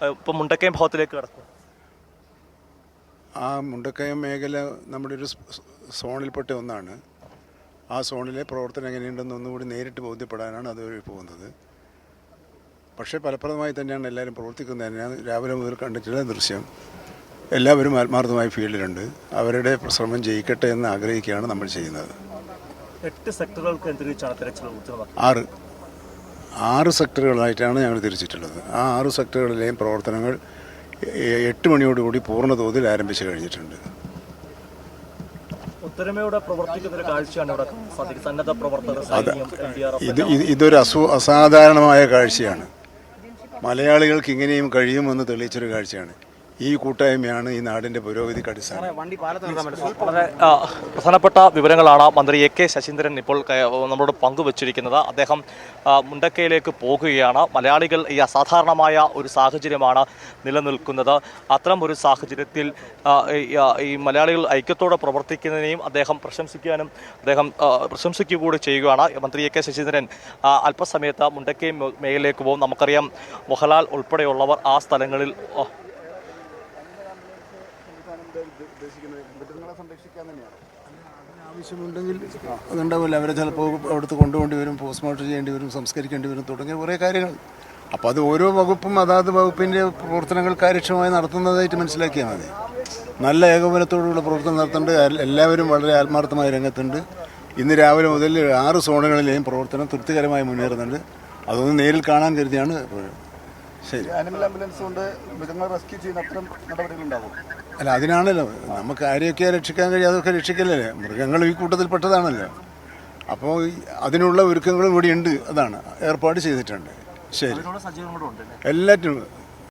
ഇപ്പം മുണ്ടക്കയം ഭാഗത്തിലേക്ക് കിടക്കും. ആ മുണ്ടക്കയം മേഖല നമ്മുടെ ഒരു സോണിൽപ്പെട്ട ഒന്നാണ്. ആ സോണിലെ പ്രവർത്തനം എങ്ങനെയുണ്ടെന്ന് ഒന്നുകൂടി നേരിട്ട് ബോധ്യപ്പെടാനാണ് അതുവഴി പോകുന്നത്. പക്ഷേ ഫലപ്രദമായി തന്നെയാണ് എല്ലാവരും പ്രവർത്തിക്കുന്നത്. ഞാൻ രാവിലെ മുതൽ കണ്ടിട്ടുള്ള ദൃശ്യം എല്ലാവരും ആത്മാർത്ഥമായി ഫീൽഡിലുണ്ട്. അവരുടെ ശ്രമം ജയിക്കട്ടെ എന്ന് ആഗ്രഹിക്കുകയാണ് നമ്മൾ ചെയ്യുന്നത്. 8 സെക്ടറുകൾ കേന്ദ്രീകരിച്ചാണ് തെരച്ചിൽ. 6 സെക്ടറുകളായിട്ടാണ് ഞങ്ങൾ തിരിച്ചിട്ടുള്ളത്. ആ 6 സെക്ടറുകളിലെയും പ്രവർത്തനങ്ങൾ 8 മണിയോടുകൂടി പൂർണ്ണ തോതിൽ ആരംഭിച്ചു കഴിഞ്ഞിട്ടുണ്ട്. ഒത്തൊരുമയോടെ പ്രവർത്തിക്കുന്ന ഒരു കാഴ്ചയാണ് ഇവിടെ സാധിക്കുന്നത്. സന്നദ്ധ പ്രവർത്തകർ, ഇതൊരു അസാധാരണമായ കാഴ്ചയാണ്. മലയാളികൾക്ക് ഇങ്ങനെയും കഴിയുമെന്ന് തെളിയിച്ചൊരു കാഴ്ചയാണ്. ഈ കൂട്ടായ്മയാണ് ഈ നാടിൻ്റെ പുരോഗതിക്ക് അടിസ്ഥാനം. വളരെ പ്രധാനപ്പെട്ട വിവരങ്ങളാണ് മന്ത്രി AK ശശീന്ദ്രൻ ഇപ്പോൾ നമ്മളോട് പങ്കുവച്ചിരിക്കുന്നത്. അദ്ദേഹം മുണ്ടക്കയിലേക്ക് പോകുകയാണ്. മലയാളികൾ ഈ അസാധാരണമായ ഒരു സാഹചര്യമാണ് നിലനിൽക്കുന്നത്. അത്തരം ഒരു സാഹചര്യത്തിൽ ഈ മലയാളികൾ ഐക്യത്തോടെ പ്രവർത്തിക്കുന്നതിനെയും അദ്ദേഹം പ്രശംസിക്കുക കൂടി ചെയ്യുകയാണ്. മന്ത്രി AK ശശീന്ദ്രൻ അല്പസമയത്ത് മുണ്ടക്കയം മേഖലയിലേക്ക് പോകും. നമുക്കറിയാം, മോഹൻലാൽ ഉൾപ്പെടെയുള്ളവർ ആ സ്ഥലങ്ങളിൽ ആവശ്യമുണ്ടെങ്കിൽ അതുണ്ടാവില്ല. അവരെ ചിലപ്പോൾ അവിടുത്തെ കൊണ്ടുപോകേണ്ടി വരും, പോസ്റ്റ്മോർട്ടം ചെയ്യേണ്ടി വരും, സംസ്കരിക്കേണ്ടി വരും, തുടങ്ങിയ കുറേ കാര്യങ്ങൾ. അപ്പോൾ അത് ഓരോ വകുപ്പും അതാത് വകുപ്പിൻ്റെ പ്രവർത്തനങ്ങൾ കാര്യക്ഷമമായി നടത്തുന്നതായിട്ട് മനസ്സിലാക്കിയാൽ മതി. നല്ല ഏകോപനത്തോടുള്ള പ്രവർത്തനം നടത്തേണ്ടത്. എല്ലാവരും വളരെ ആത്മാർത്ഥമായ രംഗത്തുണ്ട്. ഇന്ന് രാവിലെ മുതൽ 6 സോണുകളിലെയും പ്രവർത്തനം തൃപ്തികരമായി മുന്നേറുന്നുണ്ട്. അതൊന്ന് നേരിൽ കാണാൻ കരുതിയാണ്. ശരി, ആനിമൽ ആംബുലൻസ് കൊണ്ട് മൃഗങ്ങളെ റെസ്ക്യൂ ചെയ്യുന്ന അത്തരം നടപടികളുണ്ടാവും. അല്ല, അതിനാണല്ലോ നമുക്ക് ആരെയൊക്കെ രക്ഷിക്കാൻ കഴിയും അതൊക്കെ രക്ഷിക്കല്ലേ. മൃഗങ്ങൾ ഈ കൂട്ടത്തിൽപ്പെട്ടതാണല്ലോ. അപ്പോൾ അതിനുള്ള ഒരുക്കങ്ങളും കൂടി ഉണ്ട്. അതാണ് ഏർപ്പാട് ചെയ്തിട്ടുണ്ട്. ശരി, എല്ലാറ്റിനും